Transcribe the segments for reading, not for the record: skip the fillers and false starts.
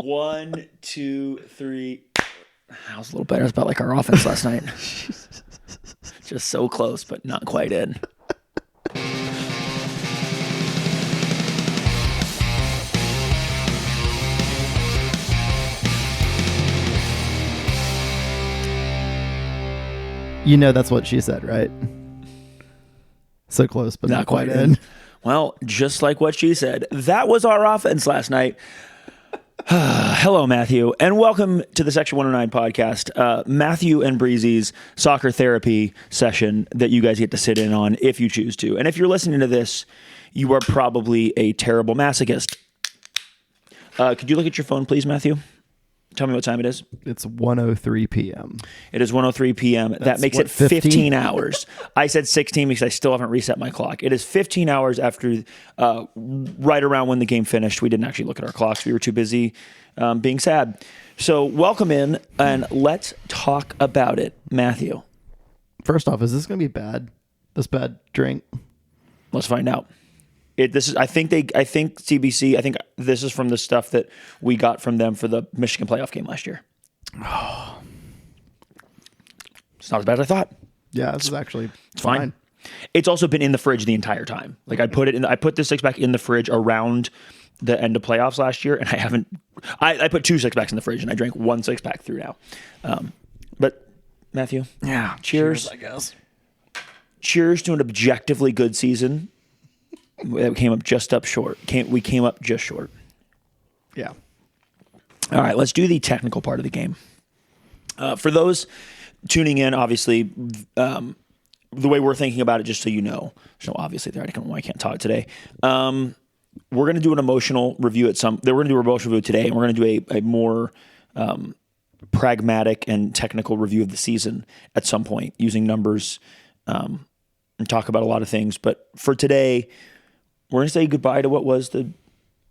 1, 2, 3. That was a little better. It's about like our offense last night. Just so close, but not quite in. You know that's what she said, right? So close, but not quite in. Well, just like what she said, that was our offense last night. Hello, Matthew, and welcome to the Section 109 podcast, Matthew and Breezy's soccer therapy session that you guys get to sit in on if you choose to. And if you're listening to this, you are probably a terrible masochist. Could you look at your phone, please, Matthew? Tell me what time it is. It's 1:03 p.m. It is 1:03 p.m. That makes it 15 hours. I said 16 because I still haven't reset my clock. It is 15 hours after, right around when the game finished. We didn't actually look at our clocks. We were too busy being sad. So welcome in, and let's talk about it. Matthew. First off, is this going to be bad? This bad drink? Let's find out. I think CBC, I think this is from the stuff that we got from them for the Michigan playoff game last year. Oh. It's not as bad as I thought. Yeah, this is actually fine. It's also been in the fridge the entire time. Like I put this six pack in the fridge around the end of playoffs last year, and I put 2 6 packs in the fridge, and I drank 1 6 pack through now. But Matthew, yeah, cheers, I guess. Cheers to an objectively good season. That came up just short. We came up just short. Yeah. All right, let's do the technical part of the game. For those tuning in, obviously, the way we're thinking about it, just so you know, so obviously, I don't know why I can't talk today. We're going to do an emotional review we're going to do an emotional review today, and we're going to do a more pragmatic and technical review of the season at some point using numbers and talk about a lot of things. But for today, we're going to say goodbye to what was the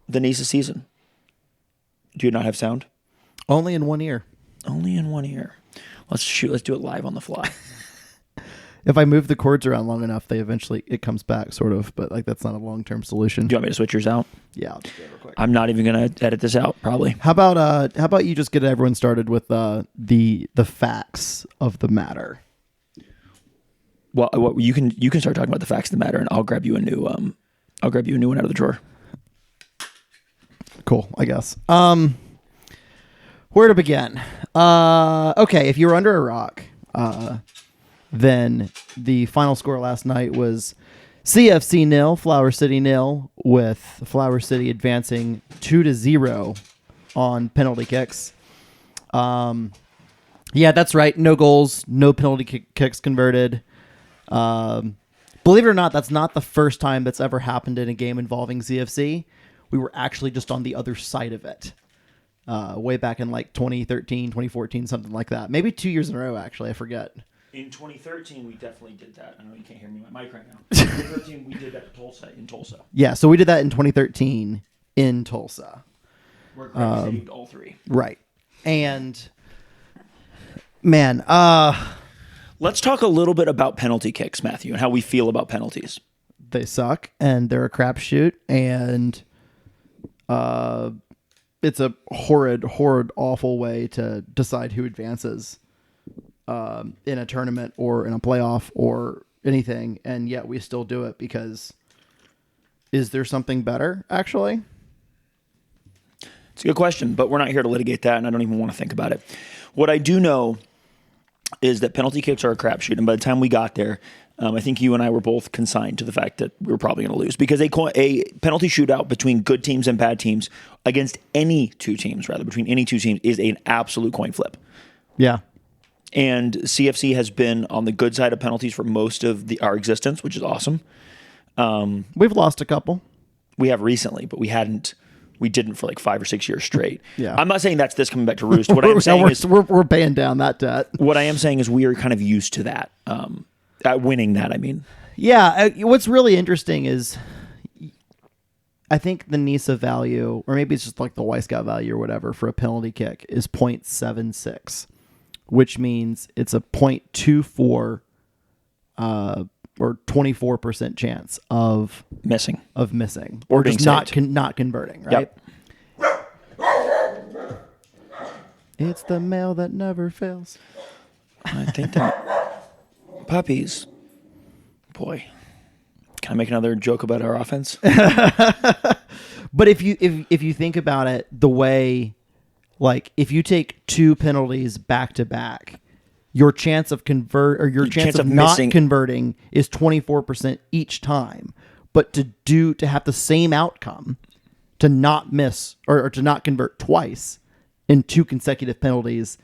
Nisa season. Do you not have sound? Only in one ear. Only in one ear. Let's do it live on the fly. If I move the cords around long enough, it comes back, sort of, but like that's not a long-term solution. Do you want me to switch yours out? Yeah, I'll just do it real quick. I'm not even going to edit this out, probably. How about you just get everyone started with the facts of the matter? Well, you can start talking about the facts of the matter, and I'll grab you a new one out of the drawer. Cool, I guess. Where to begin? Okay, if you were under a rock, then the final score last night was CFC 0, Flower City 0, with Flower City advancing 2-0 on penalty kicks. Yeah, that's right. No goals, no penalty kicks converted. Believe it or not, that's not the first time that's ever happened in a game involving CFC. We were actually just on the other side of it. Way back in like 2013, 2014, something like that. Maybe 2 years in a row, actually. I forget. In 2013, we definitely did that. I know you can't hear me on my mic right now. In 2013, we did that in Tulsa. Yeah, so we did that in 2013 in Tulsa. Where Greg saved all 3. Right. And, man, let's talk a little bit about penalty kicks, Matthew, and how we feel about penalties. They suck, and they're a crapshoot, and it's a horrid, awful way to decide who advances in a tournament or in a playoff or anything, and yet we still do it because is there something better, actually? It's a good question, but we're not here to litigate that, and I don't even want to think about it. What I do know is that penalty kicks are a crapshoot, and by the time we got there, I think you and I were both consigned to the fact that we were probably going to lose because a penalty shootout between good teams and bad teams against between any two teams is an absolute coin flip. Yeah. And CFC has been on the good side of penalties for most of our existence, which is awesome. We've lost a couple. We have recently, but we didn't for like 5 or 6 years straight. Yeah. I'm not saying that's this coming back to roost. What I'm saying is we're paying down that debt. What I am saying is we are kind of used to that. Winning that, I mean. Yeah. What's really interesting is I think the NISA value, or maybe it's just like the Wisecout value or whatever for a penalty kick is 0.76, which means it's a 0.24 or 24% chance of missing or being just not converting, right? Yep. It's the mail that never fails. I think that puppies. Boy, can I make another joke about our offense? But if you think about it, the way, like, if you take 2 penalties back to back, your chance of chance of not converting is 24% each time. But to have the same outcome, to not miss or to not convert twice in 2 consecutive penalties,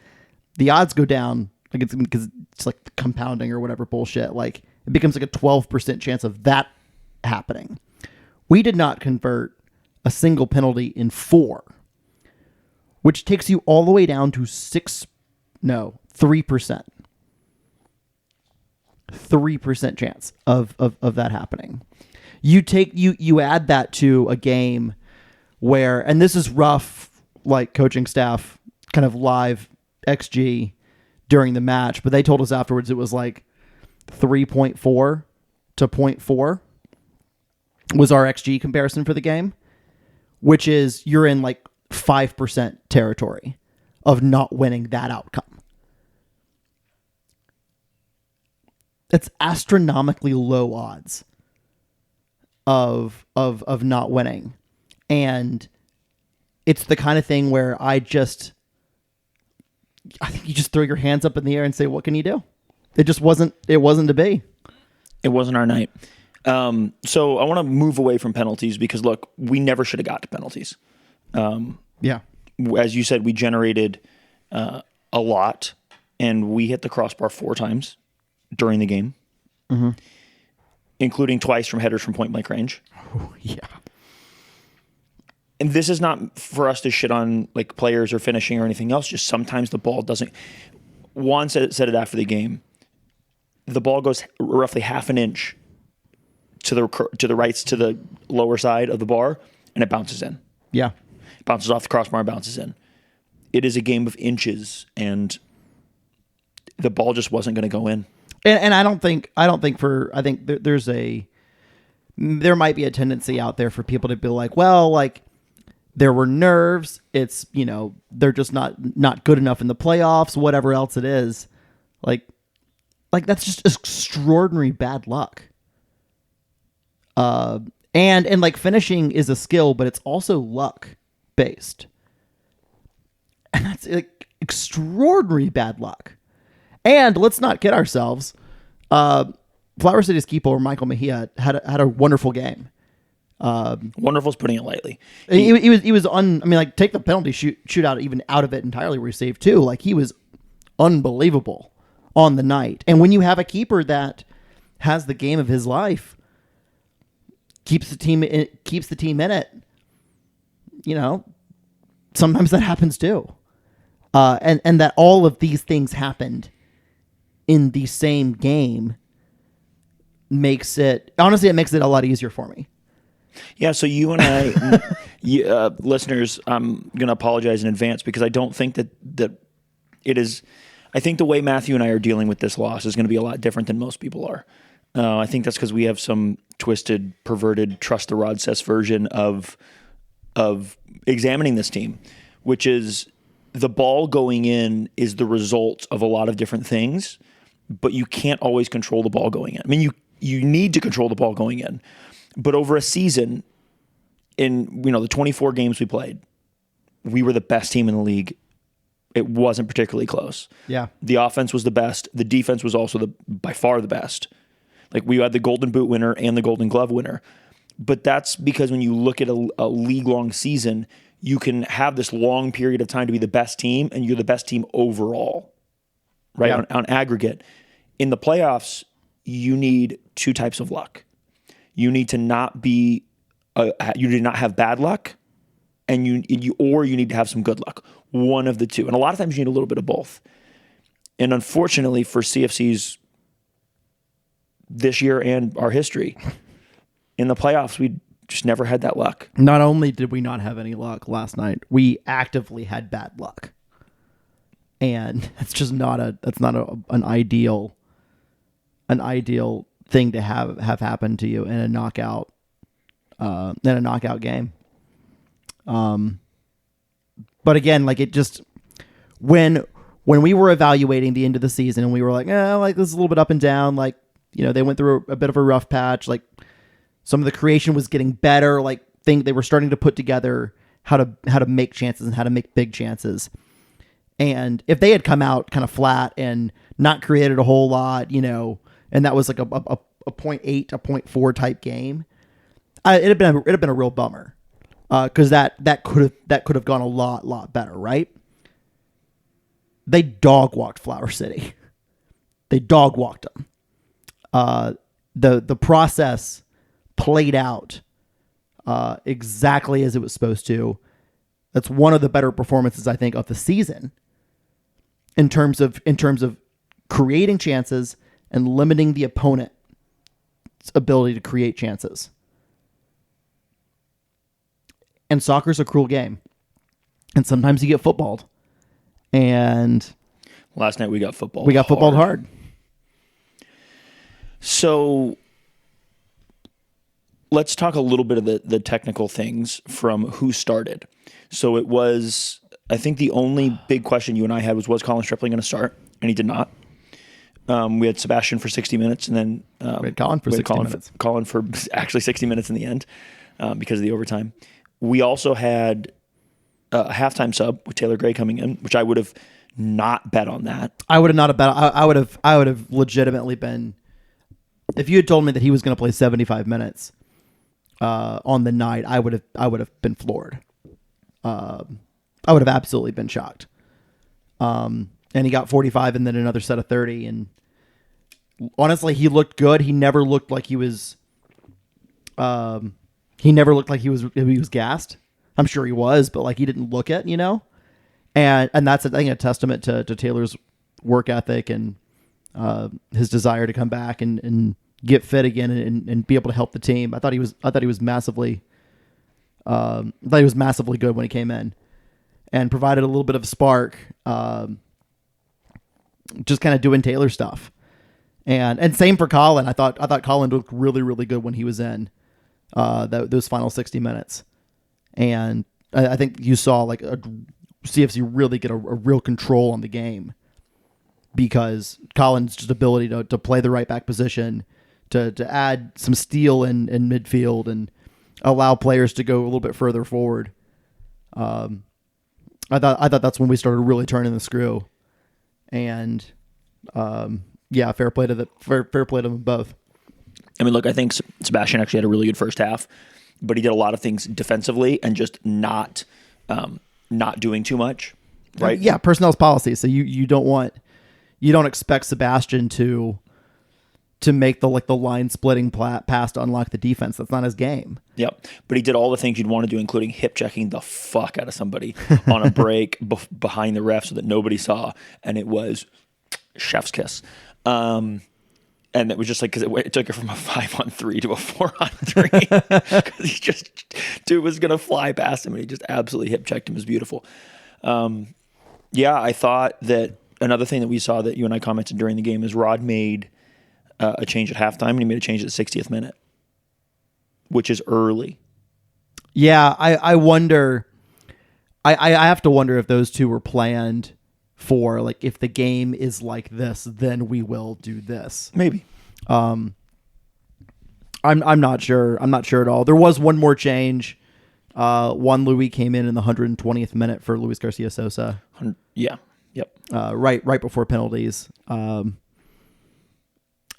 the odds go down. Like, it's because it's like compounding or whatever bullshit. Like, it becomes like a 12% chance of that happening. We did not convert a single penalty in 4, which takes you all the way down to 3%. 3% chance of that happening. You add that to a game where, and this is rough, like coaching staff kind of live XG during the match, but they told us afterwards it was like 3.4 to 0.4 was our XG comparison for the game, which is you're in like 5% territory of not winning that outcome. It's astronomically low odds of not winning. And it's the kind of thing where I think you just throw your hands up in the air and say, what can you do? It wasn't to be. It wasn't our night. So I want to move away from penalties because, look, we never should have got to penalties. Yeah. As you said, we generated a lot, and we hit the crossbar 4 times during the game, including twice from headers from point-blank range. Oh, yeah. And this is not for us to shit on like players or finishing or anything else. Just sometimes the ball doesn't. Juan said it after the game. The ball goes roughly half an inch to the lower side of the bar, and it bounces in. Yeah, it bounces off the crossbar and bounces in. It is a game of inches, and the ball just wasn't going to go in. And I think there might be a tendency out there for people to be like, well, like, there were nerves. It's, they're just not good enough in the playoffs, whatever else it is. Like that's just extraordinary bad luck. And like finishing is a skill, but it's also luck based. And that's like extraordinary bad luck. And let's not kid ourselves. Flower City's keeper, Michael Mejia, had a wonderful game. Wonderful's putting it lightly. He was take the penalty shootout even out of it entirely where he saved 2. Like, he was unbelievable on the night. And when you have a keeper that has the game of his life, keeps the team in it, sometimes that happens too. And that all of these things happened in the same game makes it a lot easier for me. Yeah, so you and I, listeners, I'm going to apologize in advance because I don't think that it is. I think the way Matthew and I are dealing with this loss is going to be a lot different than most people are. I think that's because we have some twisted, perverted, trust the Rod Cess version of examining this team, which is the ball going in is the result of a lot of different things, but you can't always control the ball going in. I mean, you need to control the ball going in. But over a season, in the 24 games we played, we were the best team in the league. It wasn't particularly close. Yeah. The offense was the best. The defense was also by far the best. Like, we had the Golden Boot winner and the Golden Glove winner. But that's because when you look at a league-long season, you can have this long period of time to be the best team, and you're the best team overall, right? Yeah. On aggregate. In the playoffs, you need 2 types of luck. You need to not be, you did not have bad luck, and you need to have some good luck. One of the 2, and a lot of times you need a little bit of both. And unfortunately for CFC's this year and our history, in the playoffs we just never had that luck. Not only did we not have any luck last night, we actively had bad luck, and that's just not an ideal thing to have happen to you in a knockout game. But again, like, when we were evaluating the end of the season and we were like, like this is a little bit up and down, like, they went through a bit of a rough patch, like some of the creation was getting better, like they were starting to put together how to make chances and how to make big chances. And if they had come out kind of flat and not created a whole lot, and that was like a 0.8, a 0.4 type game, it'd have been a real bummer, because that could have gone a lot better, right? They dog walked Flower City. They dog walked them. The process played out exactly as it was supposed to. That's one of the better performances, I think, of the season in terms of creating chances and limiting the opponent's ability to create chances. And soccer's a cruel game, and sometimes you get footballed. And last night we got footballed. Footballed hard. So let's talk a little bit of the technical things from who started. So it was, I think the only big question you and I had was Colin Stripling going to start? And he did not. We had Sebastian for 60 minutes, and then we had Colin for 60 minutes. Colin for actually 60 minutes in the end because of the overtime. We also had a halftime sub with Taylor Gray coming in, which I would have not bet on that. I would have not bet. I would have legitimately been, if you had told me that he was going to play 75 minutes on the night, I would have been floored. I would have absolutely been shocked. And he got 45 and then another set of 30. And honestly, he looked good. He never looked like he was. He was gassed. I'm sure he was, but like he didn't look it, And that's, I think, a testament to Taylor's work ethic and his desire to come back and get fit again and be able to help the team. I thought he was massively good when he came in and provided a little bit of a spark, just kind of doing Taylor stuff. And same for Colin. I thought Colin looked really, really good when he was in those final 60 minutes. And I think you saw like a CFC really get a real control on the game because Colin's just ability to play the right back position, to add some steel in midfield and allow players to go a little bit further forward. I thought that's when we started really turning the screw, and fair play to them both. I mean, look, I think Sebastian actually had a really good first half, but he did a lot of things defensively and just not doing too much, right? Yeah, personnel's policy. So you don't expect Sebastian to make the line splitting pass to unlock the defense. That's not his game. Yep, but he did all the things you'd want to do, including hip checking the fuck out of somebody on a break behind the ref so that nobody saw, and it was chef's kiss. And it was just like, because it took it from a 5-on-3 to a 4-on-3 because dude was going to fly past him and he just absolutely hip checked him. It was beautiful. I thought that another thing that we saw that you and I commented during the game is Rod made a change at halftime and he made a change at the 60th minute, which is early. Yeah, I wonder. I have to wonder if those two were planned for, like, if the game is like this, then we will do this. Maybe. I'm not sure. I'm not sure at all. There was one more change. Juan Louis came in the 120th minute for Luis Garcia Sosa. Yeah. Yep. Right before penalties. Not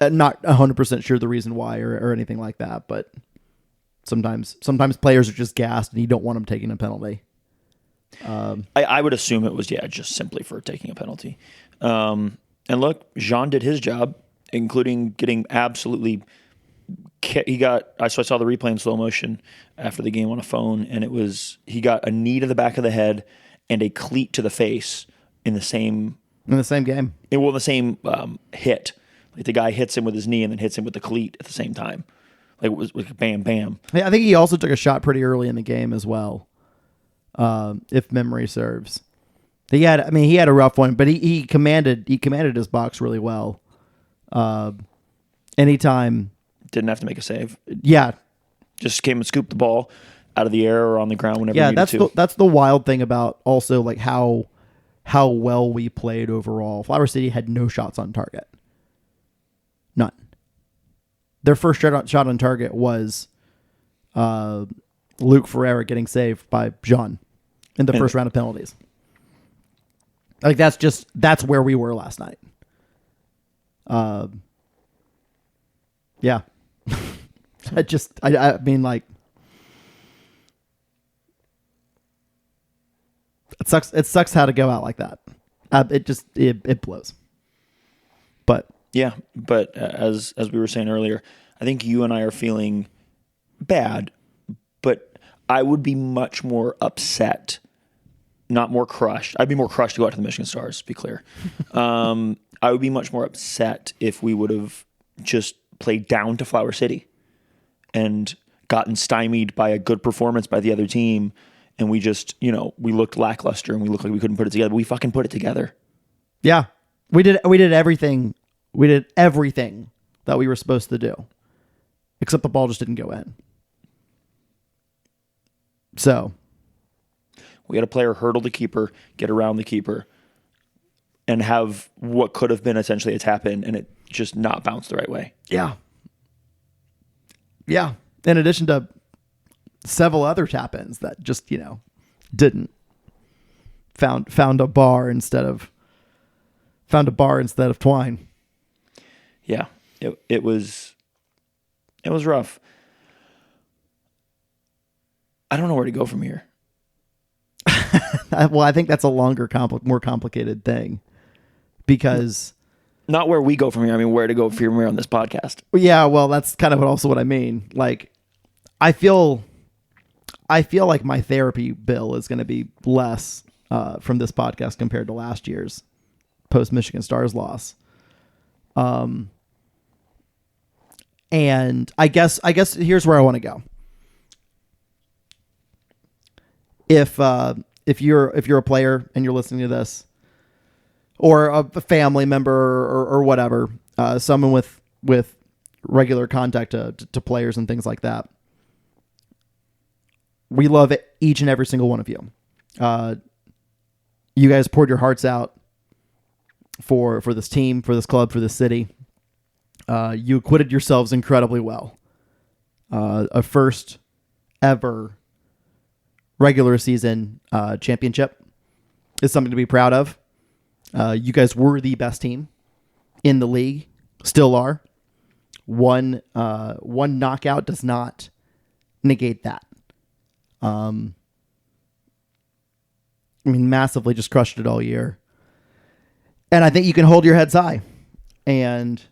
100% sure the reason why or anything like that, but sometimes players are just gassed and you don't want them taking a penalty. I would assume it was, just simply for taking a penalty. And look, Jean did his job, including getting absolutely. I saw the replay in slow motion after the game on a phone, and he got a knee to the back of the head and a cleat to the face in the same game. The same hit. Like the guy hits him with his knee and then hits him with the cleat at the same time. Like it was like bam, bam. I think he also took a shot pretty early in the game as well. If memory serves, he had a rough one, but he commanded his box really well. Anytime, didn't have to make a save. Yeah, just came and scooped the ball out of the air or on the ground whenever. Yeah, that's the wild thing about also like how how well we played overall. Flower City had no shots on target. None. Their first shot on target was Luke Ferreira getting saved by Jean in the first round of penalties. Like that's where we were last night. Yeah. I mean, like, it sucks. It sucks how to go out like that. It blows. But yeah, but as we were saying earlier, I think you and I are feeling bad, but I would be much more upset, not more crushed. I'd be more crushed to go out to the Michigan Stars, to be clear. I would be much more upset if we would have just played down to Flower City and gotten stymied by a good performance by the other team. And we just, we looked lackluster and we looked like we couldn't put it together, but we fucking put it together. Yeah. We did everything. We did everything that we were supposed to do, except the ball just didn't go in. So we had a player hurdle the keeper, get around the keeper, and have what could have been essentially a tap in, and it just not bounced the right way. Yeah. Yeah. In addition to several other tap ins that just, didn't found a bar instead of twine. Yeah. It was rough. I don't know where to go from here. Well, I think that's a longer, more complicated thing, because not where we go from here. I mean, where to go from here on this podcast. Yeah, well, that's kind of also what I mean. Like, I feel like my therapy bill is going to be less from this podcast compared to last year's post Michigan Stars loss. And I guess here's where I want to go. If you're a player and you're listening to this, or a family member or whatever, someone with regular contact to players and things like that, we love each and every single one of you. You guys poured your hearts out for this team, for this club, for this city. You acquitted yourselves incredibly well. A first ever regular season championship is something to be proud of. You guys were the best team in the league, still are. One knockout does not negate that. I mean, massively just crushed it all year. And I think you can hold your heads high. And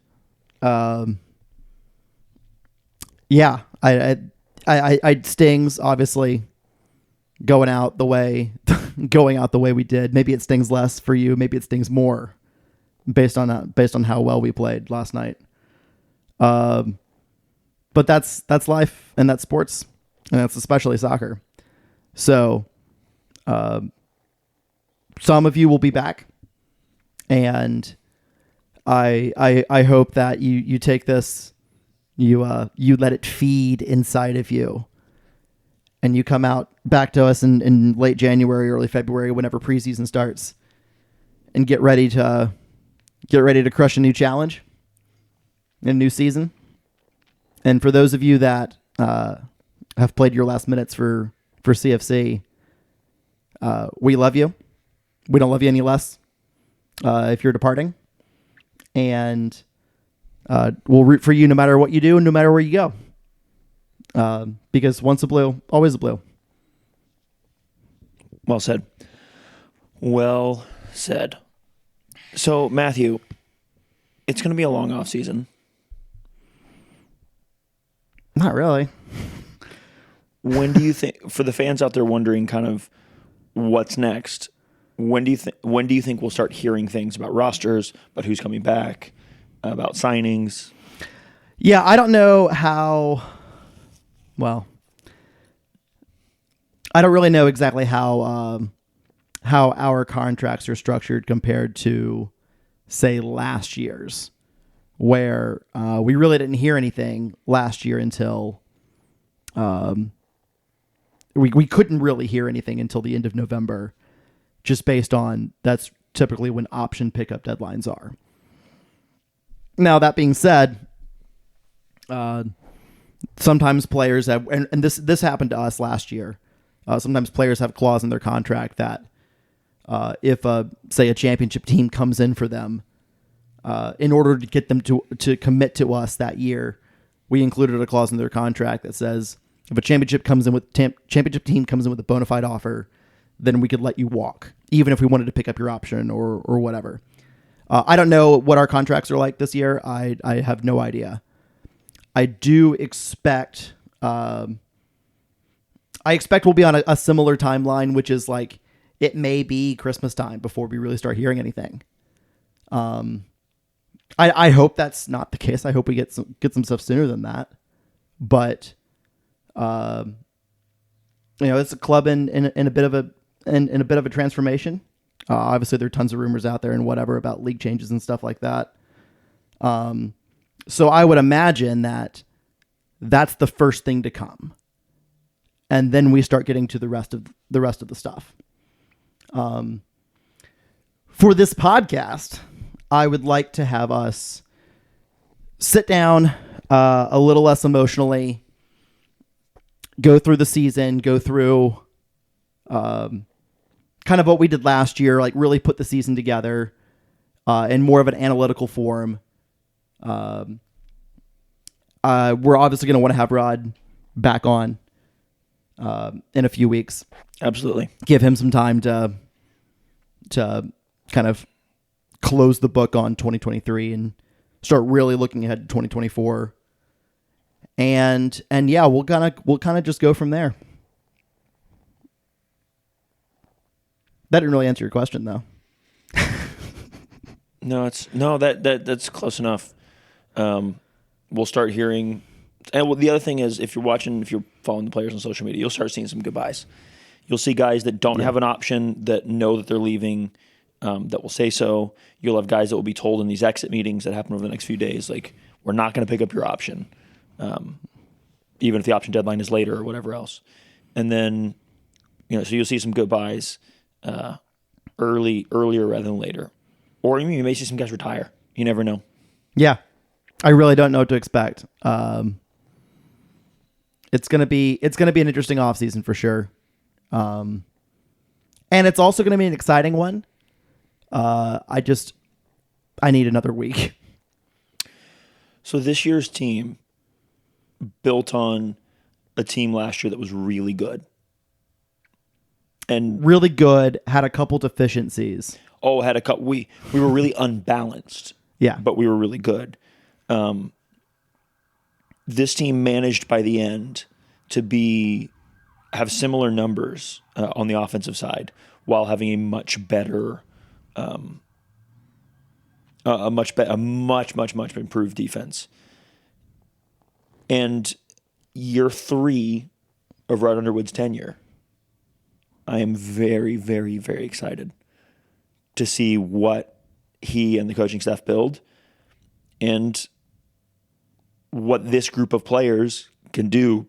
yeah, I stings, obviously, going out the way we did. Maybe it stings less for you. Maybe it stings more based on how well we played last night. But that's life, and that's sports, and that's especially soccer. So, some of you will be back, and I hope that you take this, you let it feed inside of you, and you come out back to us in late January, early February, whenever preseason starts, and get ready to crush a new challenge, a new season. And for those of you that have played your last minutes for CFC, we love you. We don't love you any less if you're departing. And we'll root for you no matter what you do and no matter where you go. Because once a blue, always a blue. Well said. Well said. So, Matthew, it's going to be a long off season. Not really. When do you think, for the fans out there wondering kind of what's next, when do you think we'll start hearing things about rosters, about who's coming back, about signings? Yeah, I don't know how. Well, I don't really know exactly how our contracts are structured compared to, say, last year's, where we really didn't hear anything last year until we couldn't really hear anything until the end of November, just based on that's typically when option pickup deadlines are. Now, that being said, sometimes players have, and this happened to us last year. Sometimes players have clause in their contract that if say a championship team comes in for them, in order to get them to commit to us that year, we included a clause in their contract that says if a championship team comes in with a bona fide offer, then we could let you walk, even if we wanted to pick up your option or whatever. I don't know what our contracts are like this year. I have no idea. I do expect we'll be on a similar timeline, which is like it may be Christmas time before we really start hearing anything. I hope that's not the case. I hope we get some stuff sooner than that. But it's a club in a bit of a transformation. Obviously, there are tons of rumors out there and whatever about league changes and stuff like that. So I would imagine that that's the first thing to come, and then we start getting to the rest of the stuff. For this podcast, I would like to have us sit down a little less emotionally, go through the season, go through kind of what we did last year, like really put the season together in more of an analytical form. We're obviously going to want to have Rod back on in a few weeks. Absolutely. Give him some time to kind of close the book on 2023 and start really looking ahead to 2024. And yeah, we'll kind of just go from there. That didn't really answer your question, though. That's close enough. We'll start hearing, and the other thing is, if you're following the players on social media, you'll start seeing some goodbyes. You'll see guys that don't have an option that know that they're leaving, that will say so. You'll have guys that will be told in these exit meetings that happen over the next few days, like, we're not going to pick up your option, even if the option deadline is later or whatever else. And then, so you'll see some goodbyes earlier rather than later. Or you may see some guys retire. You never know. Yeah. I really don't know what to expect. It's gonna be an interesting offseason for sure. And it's also gonna be an exciting one. I need another week. So this year's team built on a team last year that was really good. And really good, had a couple deficiencies. Had a couple. We were really unbalanced. Yeah. But we were really good. This team managed by the end to have similar numbers on the offensive side while having a much better, a much improved defense. And year 3 of Rod Underwood's tenure, I am very, very, very excited to see what he and the coaching staff build and what this group of players can do,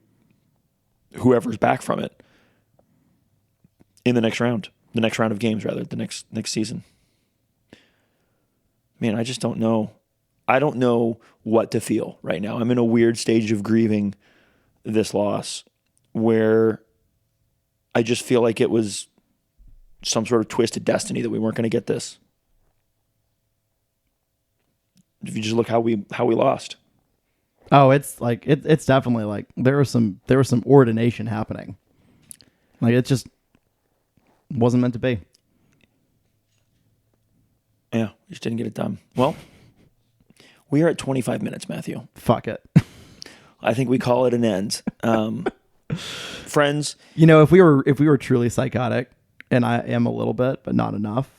whoever's back from it, in the next round of games, rather, the next season. Man, I just don't know. I don't know what to feel right now. I'm in a weird stage of grieving this loss where I just feel like it was some sort of twisted destiny that we weren't going to get this. If you just look how we lost. Oh, it's like it's definitely like there was some ordination happening. Like it just wasn't meant to be. Yeah, we just didn't get it done. Well, we are at 25 minutes, Matthew. Fuck it. I think we call it an end. Friends, if we were truly psychotic, and I am a little bit, but not enough,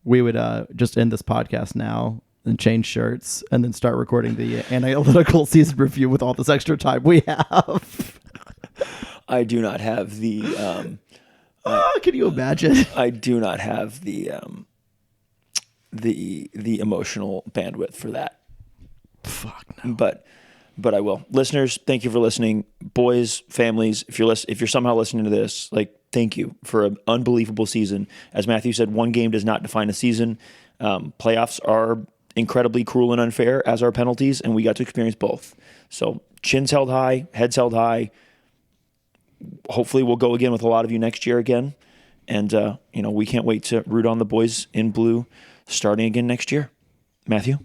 we would just end this podcast now and change shirts and then start recording the analytical season review with all this extra time we have. I do not have the can you imagine? I do not have the emotional bandwidth for that. Fuck no. But I will. Listeners, thank you for listening. Boys, families, if you're somehow listening to this, like, thank you for an unbelievable season. As Matthew said, one game does not define a season. Playoffs are incredibly cruel and unfair, as are penalties, and we got to experience both. So chins held high, heads held high. Hopefully we'll go again with a lot of you next year again. And, we can't wait to root on the boys in blue starting again next year. Matthew?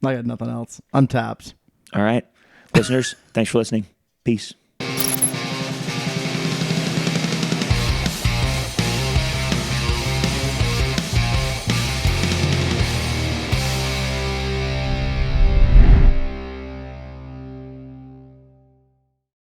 I got nothing else. I'm tapped. All right. Listeners, thanks for listening. Peace.